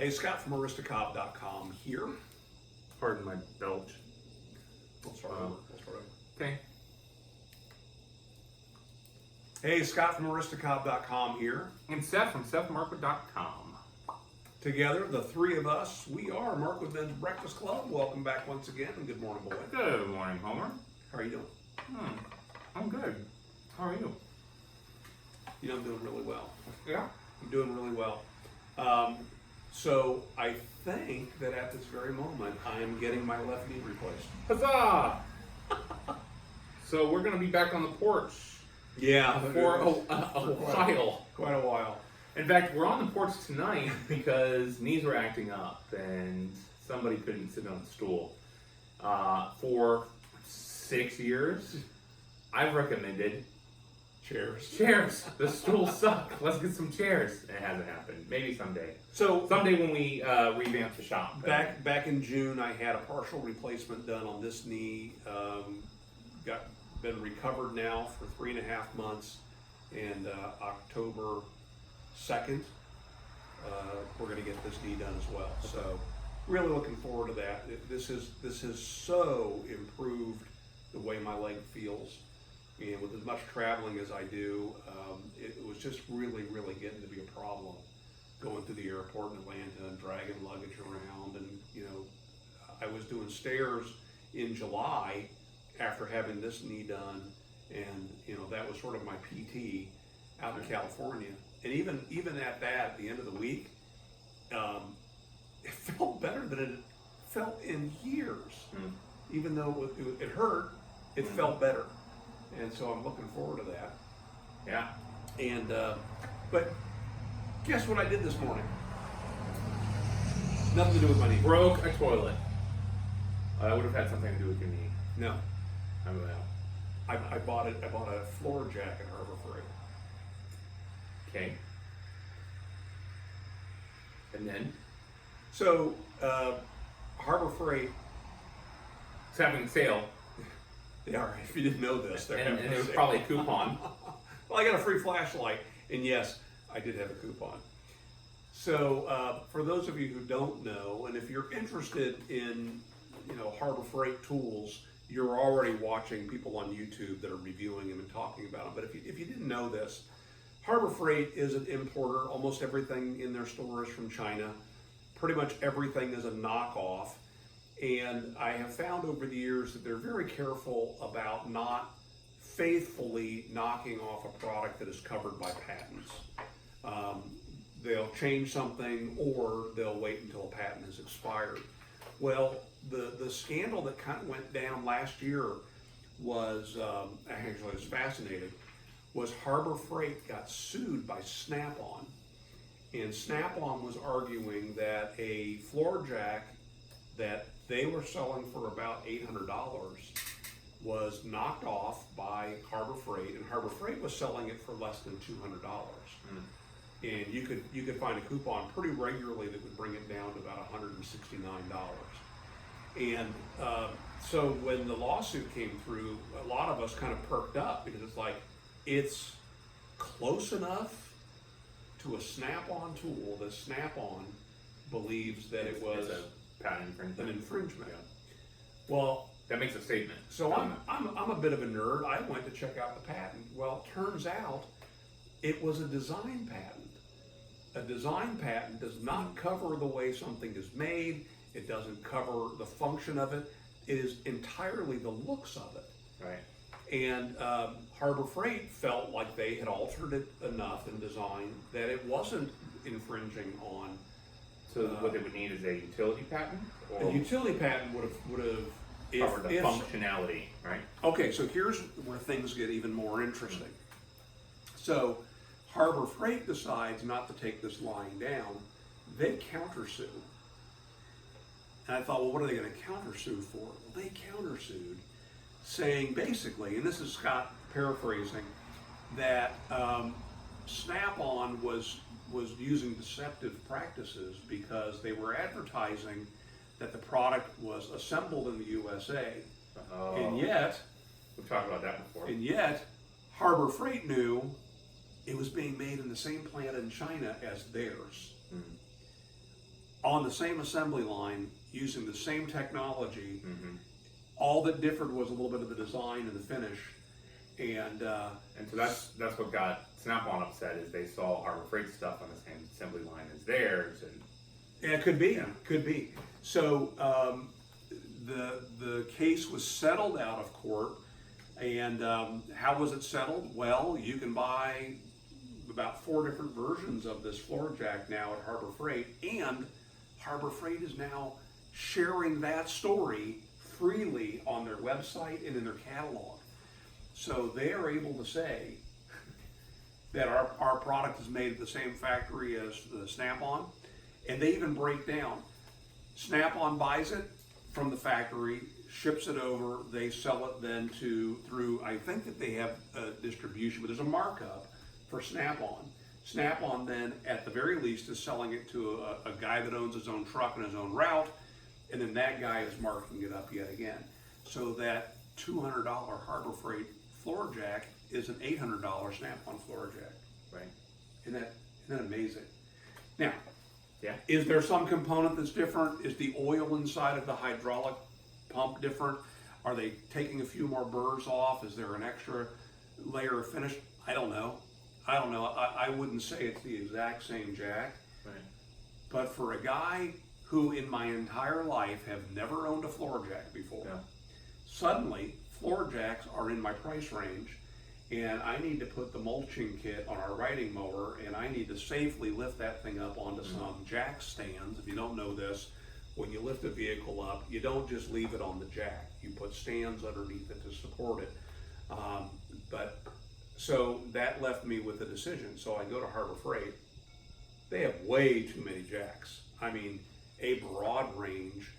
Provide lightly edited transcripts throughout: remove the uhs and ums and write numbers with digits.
Hey, Scott from aristocob.com here. Pardon my belch. We'll start over. Okay. Hey, Scott from aristocob.com here. And Seth from SethMarkwood.com. Together, the three of us, we are Markwood Men's Breakfast Club. Welcome back once again, and good morning, boy. Good morning, Homer. How are you doing? I'm good. How are you? You know, I'm doing really well. Yeah. I'm doing really well. So I think that at this very moment, I am getting my left knee replaced. Huzzah! So we're going to be back on the porch Yeah. for a while. Quite a while. In fact, we're on the porch tonight because knees were acting up and somebody couldn't sit on the stool. For 6 years, I've recommended chairs. The stools suck. Let's get some chairs. It hasn't happened. Maybe someday. So Someday when we revamp the shop. back in June, I had a partial replacement done on this knee. Been recovered now for 3.5 months, and October 2nd, we're going to get this knee done as well. So really looking forward to that. This has so improved the way my leg feels. And with as much traveling as I do, it was just really getting to be a problem going through the airport in Atlanta and dragging luggage around. And, you know, I was doing stairs in July after having this knee done. And, you know, that was sort of my PT out in California. And even at that, at the end of the week, it felt better than it felt in years. Even though it hurt, it felt better. And so I'm looking forward to that. Yeah. And but guess what I did this morning? Nothing to do with my knee. Broke a toilet. That would have had something to do with your knee. No, I don't know. I bought it. I bought a floor jack at Harbor Freight. Okay. And then? So Harbor Freight, It's having a sale. they are. If you didn't know this, they're And having it a was sale. probably a coupon. Well, I got a free flashlight, and yes, I did have a coupon. So for those of you who don't know, and if you're interested in, you know, Harbor Freight tools, you're already watching people on YouTube that are reviewing them and talking about them. But if you didn't know this, Harbor Freight is an importer. Almost everything in their store is from China. Pretty much everything is a knockoff. And I have found over the years that they're very careful about not faithfully knocking off a product that is covered by patents. They'll change something, or they'll wait until a patent is expired. Well, the scandal that kind of went down last year was, actually I was fascinated, was Harbor Freight got sued by Snap-on. And Snap-on was arguing that a floor jack that they were selling for about $800 was knocked off by Harbor Freight, and Harbor Freight was selling it for less than $200. And you could find a coupon pretty regularly that would bring it down to about $169. And so when the lawsuit came through, a lot of us kind of perked up, because it's like, it's close enough to a Snap-on tool that Snap-on believes that it was a patent infringement. an infringement. Well, That makes a statement. so I'm a bit of a nerd. I went to check out the patent. Well, it turns out it was a design patent. A design patent does not cover the way something is made. It doesn't cover the function of it. It is entirely the looks of it. Right. And Harbor Freight felt like they had altered it enough in design that it wasn't infringing on. So what they would need is a utility patent? Or A utility patent would have cover the functionality, right? Okay, so here's where things get even more interesting. So Harbor Freight decides not to take this line down. They countersue. And I thought, well, what are they going to countersue for? Well, they countersued, saying basically, and this is Scott paraphrasing, that Snap-on was using deceptive practices because they were advertising that the product was assembled in the USA, and yet we've talked about that before. And yet, Harbor Freight knew it was being made in the same plant in China as theirs. on the same assembly line using the same technology. Mm-hmm. All that differed was a little bit of the design and the finish. And so that's what got Snap-on upset, is they saw Harbor Freight stuff on the same assembly line as theirs, and yeah, it could be. So the case was settled out of court, and how was it settled? Well, you can buy about 4 different versions of this floor jack now at Harbor Freight, and Harbor Freight is now sharing that story freely on their website and in their catalog. So they are able to say that our product is made at the same factory as the Snap-on, and they even break down. Snap-on buys it from the factory, ships it over, they sell it then through, I think that they have distribution, but there's a markup for Snap-on. Snap-on then, at the very least, is selling it to a guy that owns his own truck and his own route, and then that guy is marking it up yet again. So that $200 Harbor Freight floor jack is an $800 Snap-on floor jack. right. Isn't that amazing? Now, Yeah. is there some component that's different? Is the oil inside of the hydraulic pump different? Are they taking a few more burrs off? Is there an extra layer of finish? I don't know. I wouldn't say it's the exact same jack, Right. but for a guy who in my entire life have never owned a floor jack before, Yeah. suddenly floor jacks are in my price range, and I need to put the mulching kit on our riding mower, and I need to safely lift that thing up onto some jack stands. If you don't know this, when you lift a vehicle up, you don't just leave it on the jack. You put stands underneath it to support it. So that left me with a decision. So I go to Harbor Freight. They have way too many jacks. I mean, a broad range,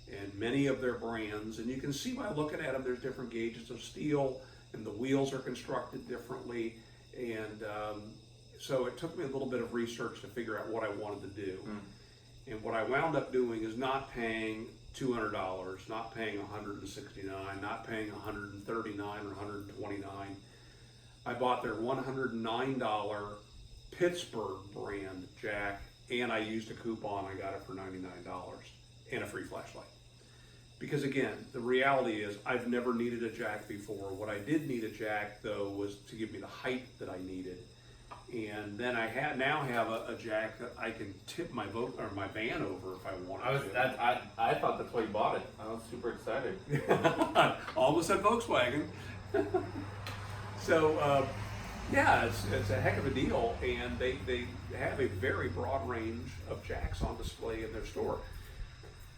and many of their brands, and you can see by looking at them, there's different gauges of steel, and the wheels are constructed differently, and so it took me a little bit of research to figure out what I wanted to do. And what I wound up doing is not paying $200, not paying $169, not paying $139 or $129. I bought their $109 Pittsburgh brand jack, and I used a coupon. I got it for $99 and a free flashlight. Because again, the reality is I've never needed a jack before. What I did need a jack though was to give me the height that I needed. And then I now have a jack that I can tip my van over if I wanted to. I thought that's why you bought it. I was super excited. Almost said Volkswagen. So yeah, it's a heck of a deal, and they have a very broad range of jacks on display in their store.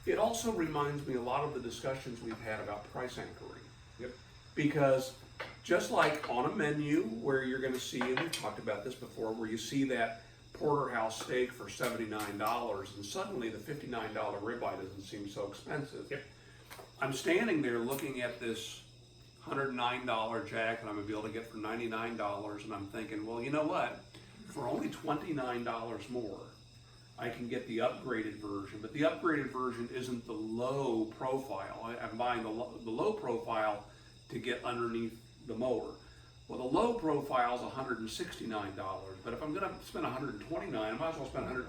It also reminds me a lot of the discussions we've had about price anchoring. Yep. Because just like on a menu where you're going to see, and we've talked about this before, where you see that porterhouse steak for $79, and suddenly the $59 ribeye doesn't seem so expensive. Yep. I'm standing there looking at this $109 jack, and I'm gonna be able to get for $99, and I'm thinking, well, you know what? For only $29 more, I can get the upgraded version, but the upgraded version isn't the low profile. I'm buying the low profile to get underneath the mower. Well, the low profile is $169, but if I'm gonna spend $129, I might as well spend $100.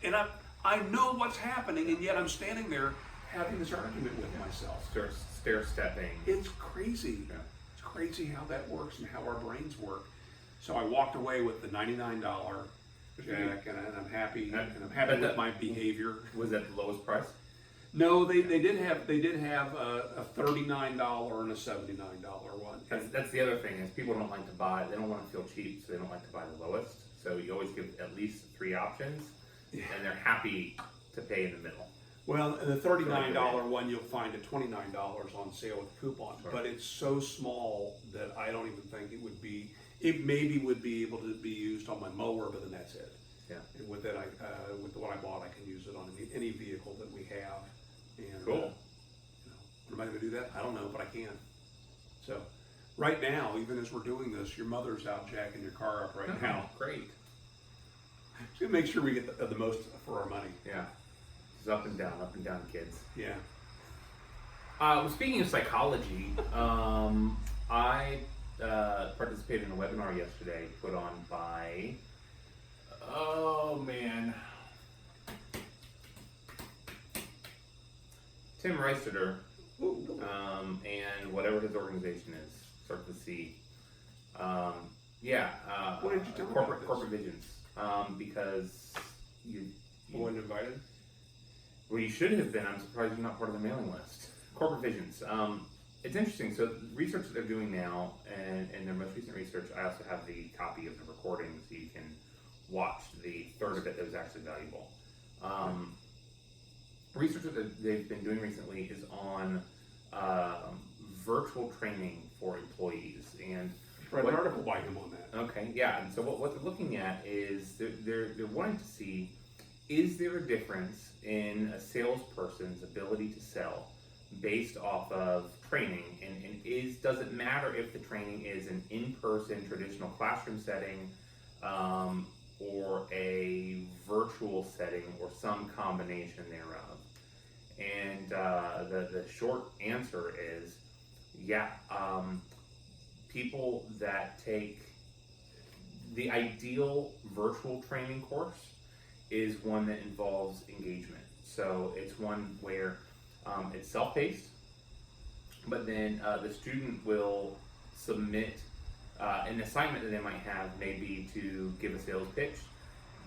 And I know what's happening, and yet I'm standing there having this argument with myself. Stair stepping. It's crazy. Yeah. It's crazy how that works and how our brains work. So I walked away with the $99 jack, and I'm happy. And I'm happy with my behavior. Was that the lowest price? No, they did have a $39 and a $79 one. That's the other thing, is people don't like to buy. They don't want to feel cheap, so they don't like to buy the lowest. So you always give at least 3 options, and they're happy to pay in the middle. Well, the $39 one you'll find at $29 on sale with a coupon, Sure. but it's so small that I don't even think it would be. It maybe would be able to be used on my mower, but then that's it. Yeah. And with that, with what I bought, I can use it on any vehicle that we have. And, Cool. Am I going to do that? I don't know, but I can. So, right now, even as we're doing this, your mother's out jacking your car up right now. Great. So make sure we get the most for our money. Yeah. It's up and down, kids. Yeah. Well, speaking of psychology, I participated in a webinar yesterday put on by, Tim Reistetter, Ooh. and whatever his organization is, start to see. What did you tell me corporate about this? corporate visions. Because you Wasn't invited? well, you should have been. I'm surprised you're not part of the mailing list. Corporate visions. It's interesting. So the research that they're doing now, and their most recent research, I also have the copy of the recording, so you can watch the third of it that was actually valuable. Research that they've been doing recently is on virtual training for employees, and Read an article by him on that. okay, yeah. And so what they're looking at is they're wanting to see, is there a difference in a salesperson's ability to sell based off of training, and does it matter if the training is an in-person traditional classroom setting, or a virtual setting, or some combination thereof? And the short answer is, yeah. People that take the ideal virtual training course is one that involves engagement. So it's one where it's self-paced, but then the student will submit an assignment that they might have, maybe to give a sales pitch.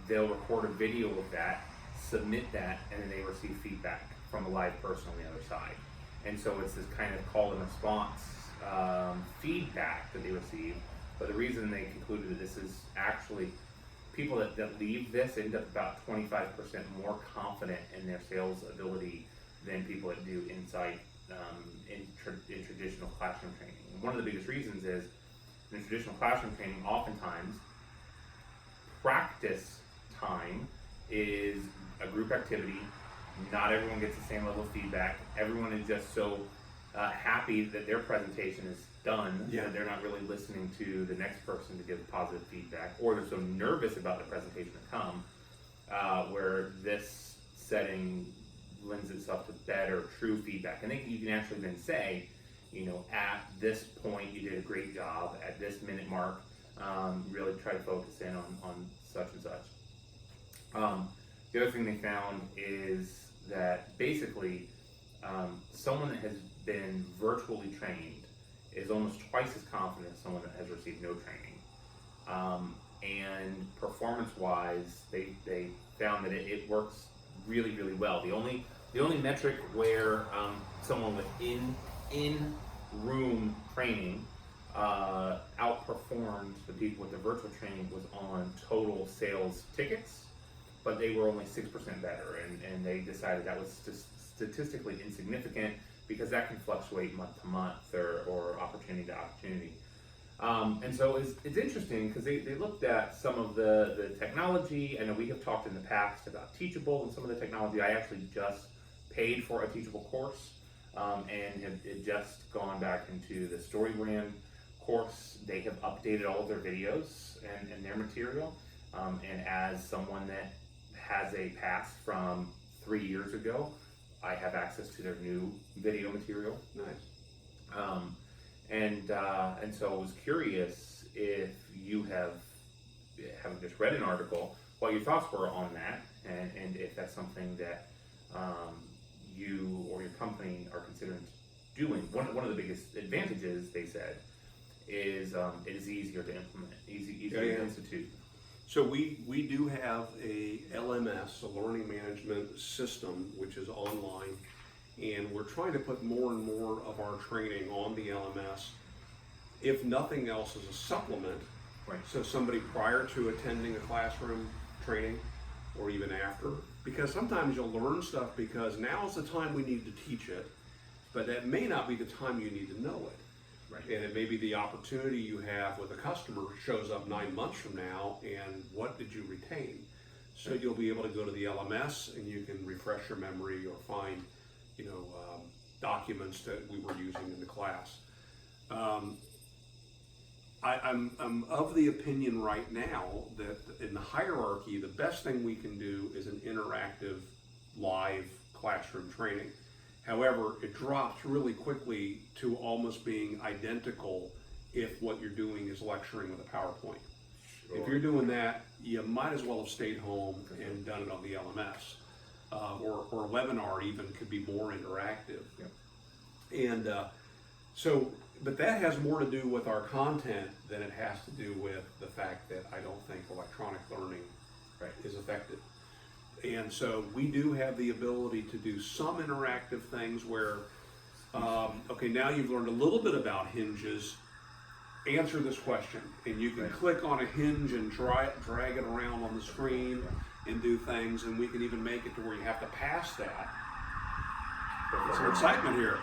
They'll record a video of that, submit that, and then they receive feedback from a live person on the other side. And so it's this kind of call and response feedback that they receive. But the reason they concluded that this is actually people that leave this end up about 25% more confident in their sales ability than people that do insight in traditional classroom training. And one of the biggest reasons is in traditional classroom training, oftentimes practice time is a group activity. Not everyone gets the same level of feedback. Everyone is just so happy that their presentation is done, that they're not really listening to the next person to give positive feedback, or they're so nervous about the presentation to come, where this setting lends itself to better, true feedback. And you can actually then say, at this point you did a great job, at this minute mark, really try to focus in on such and such. The other thing they found is that basically someone that has been virtually trained is almost twice as confident as someone that has received no training. And performance-wise, they found that it works really, really well. The only metric where someone with in-room training outperformed the people with the virtual training was on total sales tickets, but they were only 6% better, and they decided that was just statistically insignificant because that can fluctuate month to month or opportunity to opportunity. And so it's interesting because they looked at some of the technology. I know we have talked in the past about Teachable and some of the technology. I actually just paid for a Teachable course and have just gone back into the StoryBrand course. They have updated all of their videos and their material. And as someone that has a pass from 3 years ago, I have access to their new video material. Nice. And so I was curious if you have just read an article, what your thoughts were on that, and if that's something that you or your company are considering doing. One of the biggest advantages, they said, is it is easier to implement, easier to institute. So we do have a LMS, a learning management system, which is online, and we're trying to put more and more of our training on the LMS, if nothing else as a supplement. Right. So somebody prior to attending a classroom training, or even after, because sometimes you'll learn stuff because now's the time we need to teach it, but that may not be the time you need to know it. Right. And it may be the opportunity you have with a customer shows up 9 months from now, and what did you retain? So you'll be able to go to the LMS and you can refresh your memory or find, documents that we were using in the class. I'm of the opinion right now that in the hierarchy, the best thing we can do is an interactive live classroom training. However, it drops really quickly to almost being identical if what you're doing is lecturing with a PowerPoint. Sure. If you're doing that, you might as well have stayed home and done it on the LMS. or a webinar even could be more interactive. Yeah. And but that has more to do with our content than it has to do with the fact that I don't think electronic learning is effective. And so we do have the ability to do some interactive things where, okay, now you've learned a little bit about hinges, answer this question. And you can click on a hinge and drag it around on the screen and do things, and we can even make it to where you have to pass that. There's some excitement here.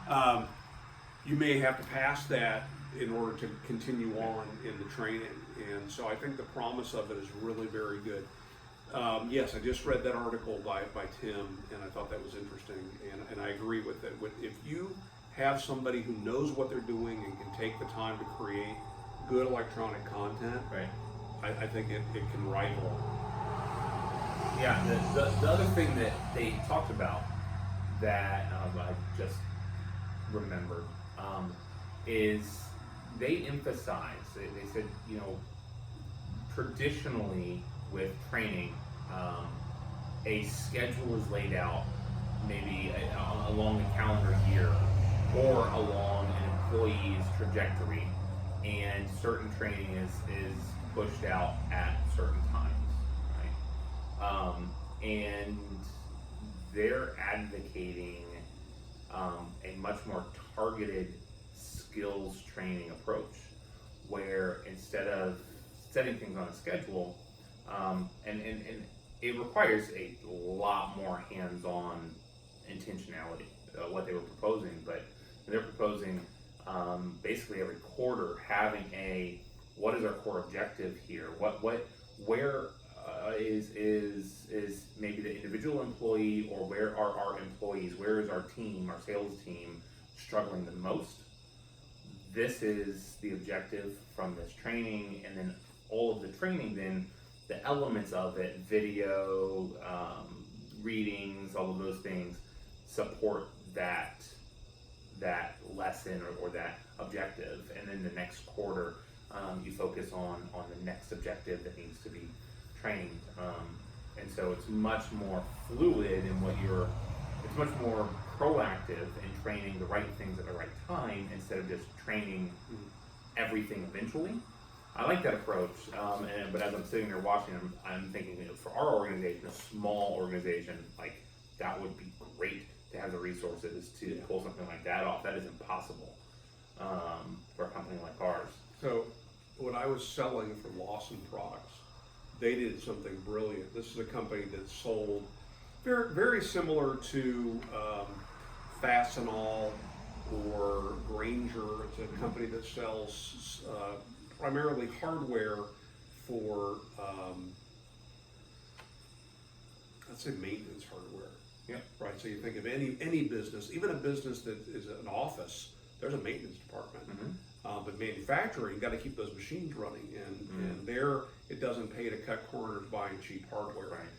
Wow, you may have to pass that in order to continue on in the training, and so I think the promise of it is really very good. Yes, I just read that article by Tim, and I thought that was interesting, and I agree with it. If you have somebody who knows what they're doing and can take the time to create good electronic content, I think it can rival. Yeah, the other thing that they talked about that I just remembered is they emphasize, they said, you know, traditionally with training, a schedule is laid out maybe along the calendar year or along an employee's trajectory, and certain training is pushed out at certain times, right? And they're advocating a much more targeted skills training approach, where instead of setting things on a schedule, and it requires a lot more hands-on intentionality, what they were proposing, but they're proposing basically every quarter having what is our core objective here? Where is maybe the individual employee, or where are our employees? Where is our team, our sales team, struggling the most? This is the objective from this training, and then all of the training, then the elements of it, video, readings, all of those things support that lesson or that objective. And then the next quarter, you focus on the next objective that needs to be trained. And so it's much more fluid in it's much more proactive in training the right things at the right time, instead of just training everything eventually. I like that approach, but as I'm sitting there watching, I'm thinking, you know, for our organization, a small organization, like that would be great to have the resources to pull something like that off. That is impossible for a company like ours. So when I was selling for Lawson Products, they did something brilliant. This is a company that sold very, very similar to Fastenal or Granger. It's a company that sells primarily hardware for, let's say, maintenance hardware. Yeah. Right. So you think of any business, even a business that is an office, there's a maintenance department. But manufacturing, you got to keep those machines running, and there it doesn't pay to cut corners buying cheap hardware. Right.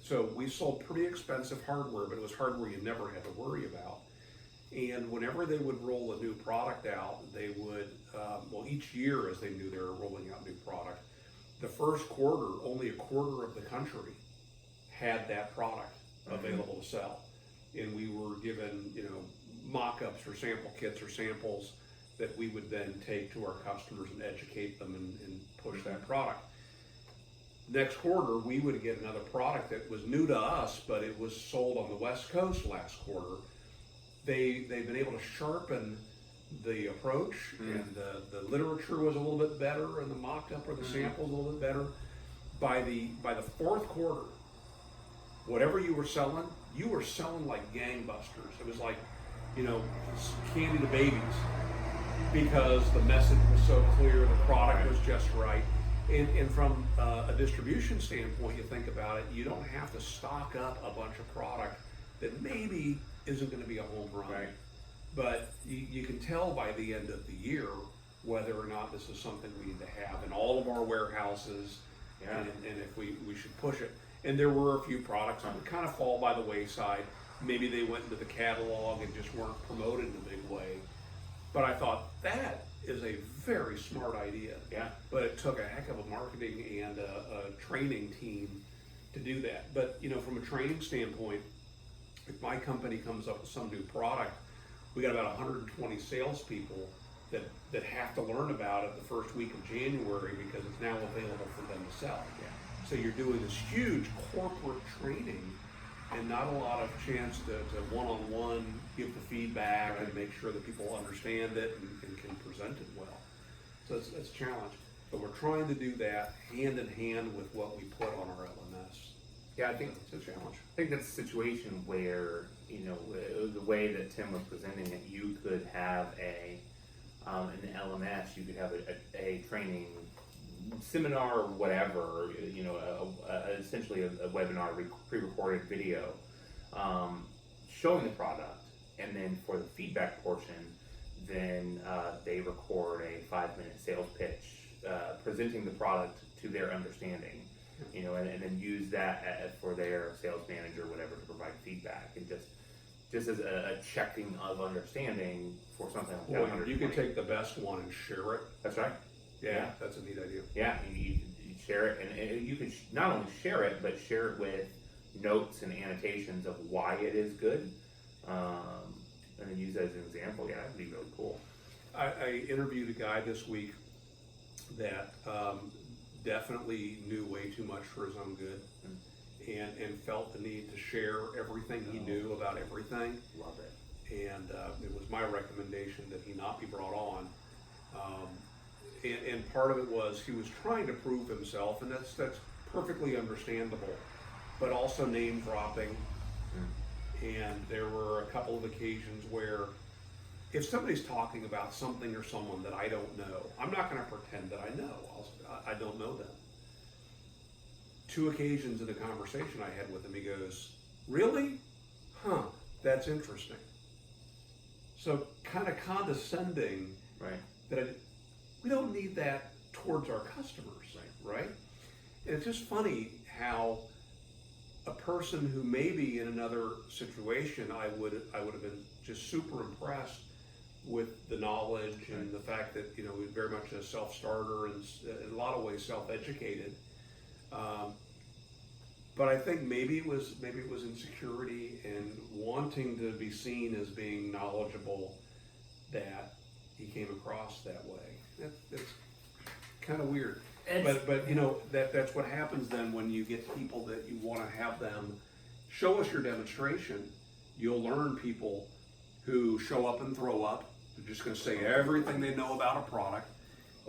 So we sold pretty expensive hardware, but it was hardware you never had to worry about. And whenever they would roll a new product out, they would, each year as they knew they were rolling out new product, the first quarter, only a quarter of the country had that product available to sell. And we were given, mock-ups or sample kits or samples that we would then take to our customers and educate them and push that product. Next quarter, we would get another product that was new to us, but it was sold on the West Coast last quarter. They've been able to sharpen the approach, and the literature was a little bit better, and the mock-up or the samples a little bit better. By the fourth quarter, whatever you were selling like gangbusters. It was like, candy to babies, because the message was so clear, the product was just right. And from a distribution standpoint, you think about it, you don't have to stock up a bunch of product that maybe isn't going to be a home run. Right. But you can tell by the end of the year whether or not this is something we need to have in all of our warehouses, and if we should push it. And there were a few products that would kind of fall by the wayside. Maybe they went into the catalog and just weren't promoted in a big way. But I thought that is a very smart idea. Yeah. But it took a heck of a marketing and a training team to do that. But from a training standpoint, if my company comes up with some new product, we got about 120 salespeople that have to learn about it the first week of January because it's now available for them to sell. Yeah. So you're doing this huge corporate training and not a lot of chance to one-on-one give the feedback and make sure that people understand it and can present it well. So it's a challenge. But we're trying to do that hand in hand with what we put on our LMS. Yeah, I think It's a challenge. I think that's a situation where, the way that Tim was presenting it, you could have an LMS, you could have a training seminar or whatever, essentially a webinar, pre-recorded video, showing the product, and then for the feedback portion, then they record a 5-minute sales pitch, presenting the product to their understanding, and then use that for their sales manager or whatever to provide feedback, and just as a checking of understanding for something like that. Well, you can take the best one and share it. That's right. Yeah, that's a neat idea. Yeah, you share it, and you can not only share it, but share it with notes and annotations of why it is good, and then use that as an example. Yeah, that'd be really cool. I interviewed a guy this week that definitely knew way too much for his own good, and felt the need to share everything he knew about everything. Love it. And it was my recommendation that he not be brought on. And part of it was he was trying to prove himself, and that's perfectly understandable, but also name dropping. And there were a couple of occasions where if somebody's talking about something or someone that I don't know, I'm not going to pretend that I know. I don't know them. 2 occasions in the conversation I had with him, he goes, "Really? Huh, that's interesting." So kind of condescending, Right. that we don't need that towards our customers, right? And it's just funny how a person who maybe in another situation I would have been just super impressed with the knowledge and the fact that he was very much a self-starter and in a lot of ways self-educated. But I think maybe it was insecurity and wanting to be seen as being knowledgeable that he came across that way. That's kind of weird. But that's what happens then when you get people that you want to have them show us your demonstration. You'll learn people who show up and throw up. They're just going to say everything they know about a product.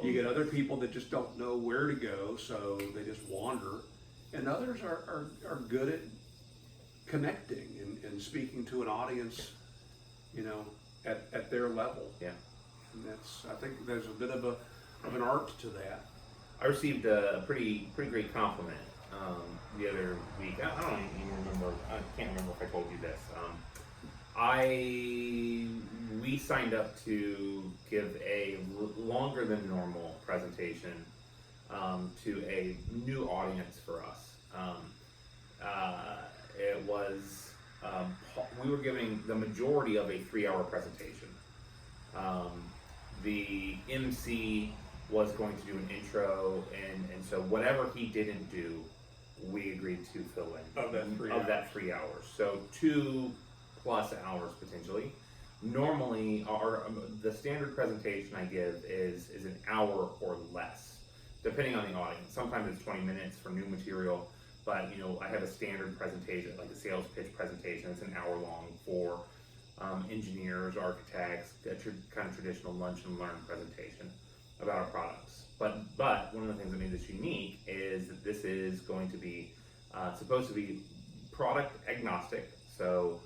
You get other people that just don't know where to go, so they just wander. And others are good at connecting and speaking to an audience, at their level. Yeah. And I think there's a bit of an art to that. I received a pretty great compliment the other week. I don't even remember. I can't remember if I told you this. We signed up to give a longer than normal presentation to a new audience for us. It was we were giving the majority of a 3-hour presentation. The MC was going to do an intro, and so whatever he didn't do, we agreed to fill in Of that 3 hours. So 2+ hours potentially. Normally, the standard presentation I give is an hour or less, depending on the audience. Sometimes it's 20 minutes for new material, but I have a standard presentation, like a sales pitch presentation. It's an hour long for engineers, architects, kind of traditional lunch and learn presentation about our products. But one of the things that made this unique is that this is going to be supposed to be product agnostic. So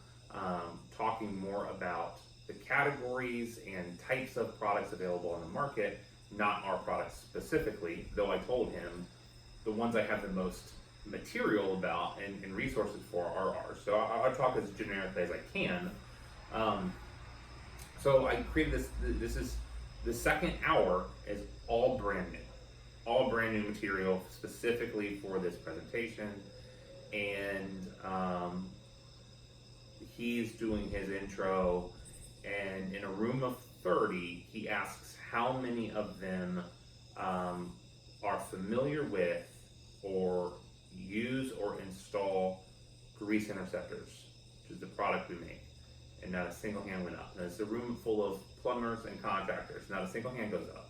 talking more about the categories and types of products available on the market, not our products specifically, though I told him the ones I have the most material about and resources for are ours. So I'll talk as generically as I can. So I created this is the second hour is all brand new material specifically for this presentation, and he's doing his intro, and in a room of 30, he asks how many of them are familiar with or use or install grease interceptors, which is the product we make. And not a single hand went up. And it's a room full of plumbers and contractors. Not a single hand goes up.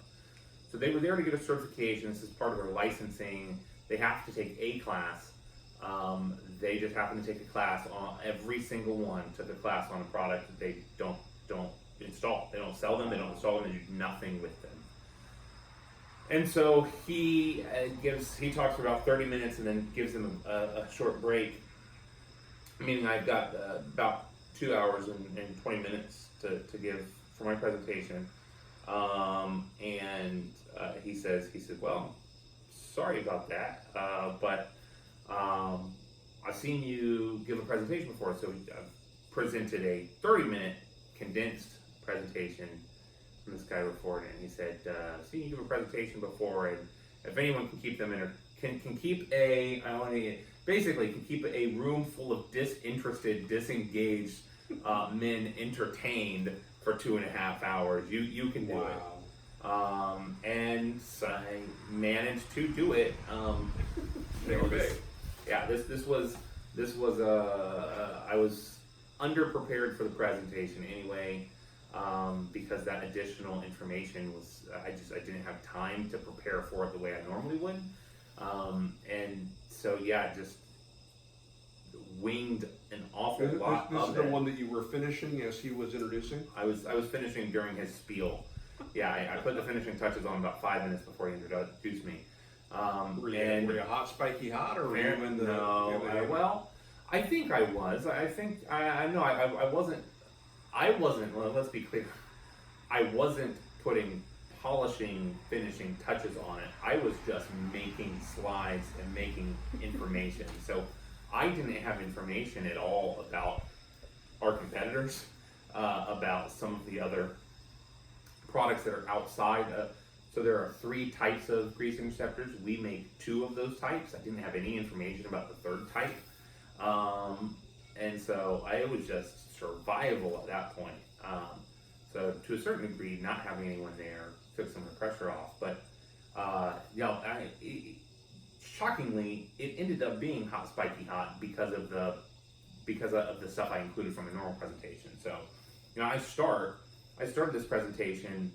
So they were there to get a certification. This is part of their licensing. They have to take a class. They just happen to take a class on every single one. Took a class on a product that they don't install. They don't sell them. They don't install them. They do nothing with them. And so he talks for about 30 minutes and then gives them a short break. Meaning I've got about 2 hours and 20 minutes to give for my presentation. He said, well, sorry about that, but I've seen you give a presentation before, so I've presented a 30-minute condensed presentation from this guy before, and he said, I've seen you give a presentation before, and if anyone can keep them can keep a room full of disinterested, disengaged men entertained for 2.5 hours, you can do it. And so I managed to do it. I was underprepared for the presentation anyway, because that additional information was, I didn't have time to prepare for it the way I normally would. And so just winged an awful lot This of is it. the one that you were finishing as he was introducing? I was finishing during his spiel. Yeah, I put the finishing touches on about 5 minutes before he introduced me. Were you hot, spiky hot, or were you in the... No, well, I think I was. I wasn't, well, let's be clear. I wasn't putting polishing, finishing touches on it. I was just making slides and making information. So I didn't have information at all about our competitors, about some of the other products that are outside. So there are 3 types of grease interceptors. We make 2 of those types. I didn't have any information about the 3rd type. And so it was just survival at that point. So to a certain degree, not having anyone there took some of the pressure off. But shockingly, it ended up being hot, spiky hot because of the stuff I included from a normal presentation. So, I started this presentation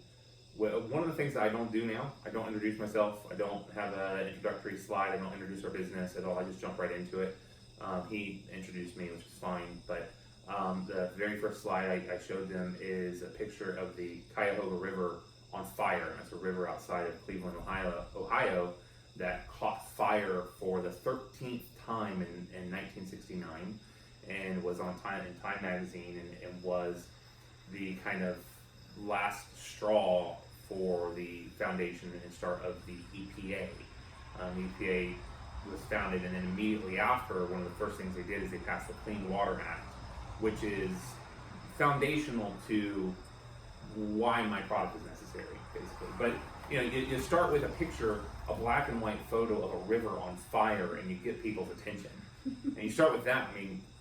with one of the things that I don't do now. I don't introduce myself. I don't have an introductory slide. I don't introduce our business at all. I just jump right into it. He introduced me, which is fine, but the very first slide I showed them is a picture of the Cuyahoga River on fire. That's a river outside of Cleveland, Ohio, that caught fire for the 13th time in 1969, and was on Time magazine, and was the kind of last straw for the foundation and start of the EPA. The EPA was founded, and then immediately after, one of the first things they did is they passed the Clean Water Act, which is foundational to why my product is necessary, basically. But you start with a picture, a black and white photo of a river on fire, and you get people's attention. And you start with that.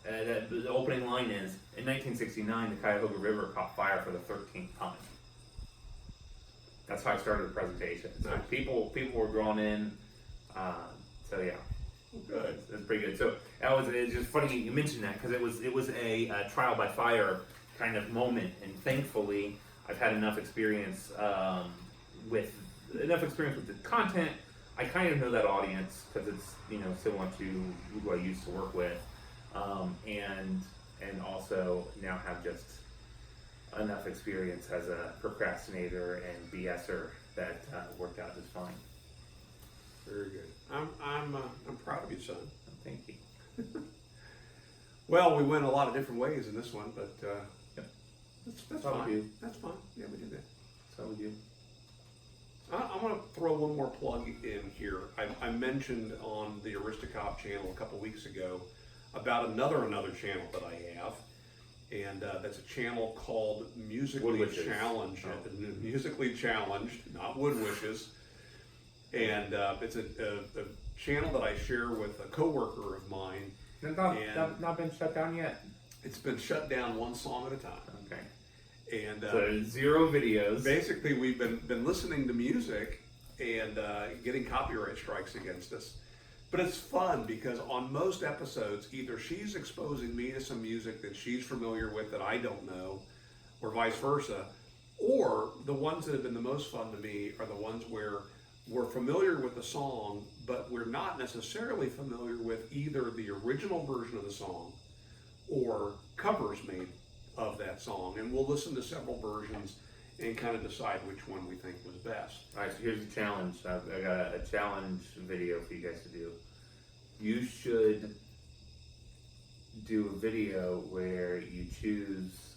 The opening line is, in 1969, the Cuyahoga River caught fire for the 13th time. That's how I started the presentation. So nice. people were drawn in. So yeah, good. It's pretty good. So it's just funny you mentioned that, because it was a trial by fire kind of moment, and thankfully I've had enough experience with the content. I kind of know that audience because it's similar to who I used to work with, and also now have just enough experience as a procrastinator and BSer that worked out just fine. Very good. I'm proud of you, son. Thank you. Well, we went a lot of different ways in this one, but Yep. that's So fine. we do. That's fine. Yeah, we did that. So would you? I'm going to throw one more plug in here. I mentioned on the Aristocop channel a couple weeks ago about another channel that I have, and that's a channel called Musically Woodwishes. Challenged. Oh. Musically Challenged, not Woodwishes. And it's a channel that I share with a coworker of mine. Not been shut down yet. It's been shut down one song at a time. Okay. And So 0 videos. basically, we've been listening to music and getting copyright strikes against us. But it's fun because on most episodes, either she's exposing me to some music that she's familiar with that I don't know, or vice versa, or the ones that have been the most fun to me are the ones where we're familiar with the song, but we're not necessarily familiar with either the original version of the song or covers made of that song. And we'll listen to several versions and kind of decide which one we think was best. All right, so here's a challenge. I got a challenge video for you guys to do. You should do a video where you choose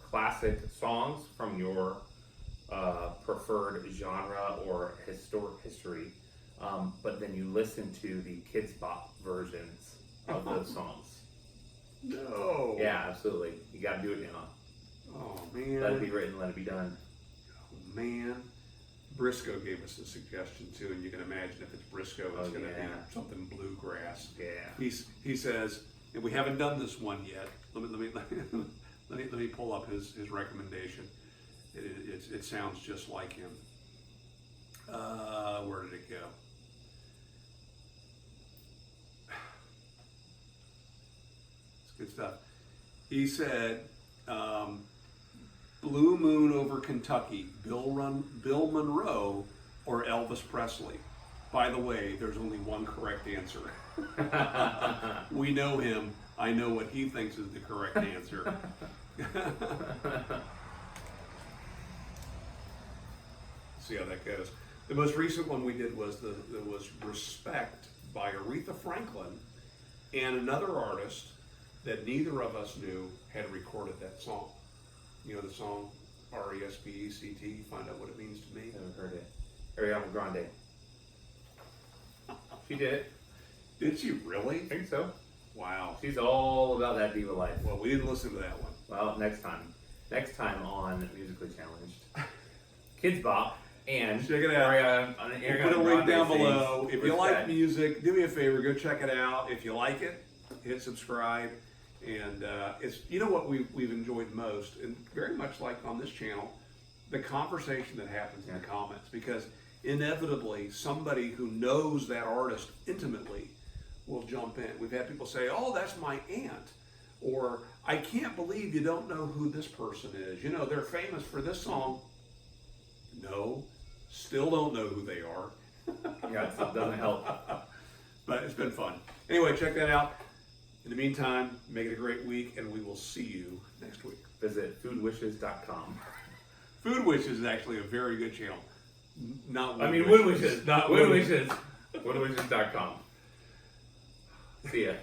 classic songs from your preferred genre or history, but then you listen to the Kids Bop versions of those songs. No. Yeah, absolutely. You got to do it now. Oh, man. Let it be written, let it be done. Oh, man. Briscoe gave us a suggestion too, and you can imagine if it's Briscoe, it's going to be something bluegrass. Yeah. He says, and we haven't done this one yet. Let me pull up his recommendation. It sounds just like him. Where did it go? It's good stuff. He said, Blue Moon over Kentucky, Bill Monroe or Elvis Presley. By the way, there's only one correct answer. We know him. I know what he thinks is the correct answer. See how that goes. The most recent one we did was Respect by Aretha Franklin and another artist that neither of us knew had recorded that song. You know the song R-E-S-P-E-C-T, find out what it means to me. Never heard it. Ariana Grande. She did it. Did she really? I think so. Wow. She's all about that diva life. Well, we didn't listen to that one. Well, next time. Next time on Musically Challenged. Kids Bop and check it out. Ariana We'll put a link down Grande below. sings If you like Respect. music, do me a favor, go check it out. If you like it, hit subscribe. And it's, you know what we've enjoyed most, and very much like on this channel, the conversation that happens in the comments, because inevitably somebody who knows that artist intimately will jump in. We've had people say, oh, that's my aunt, or I can't believe you don't know who this person is. You know, they're famous for this song. No, still don't know who they are. Yeah, it doesn't help. But it's been fun. Anyway, check that out. In the meantime, make it a great week, and we will see you next week. Visit foodwishes.com. Food Wishes is actually a very good channel. Not Wood Wishes. Not Wood Wishes. Woodwishes.com. See ya.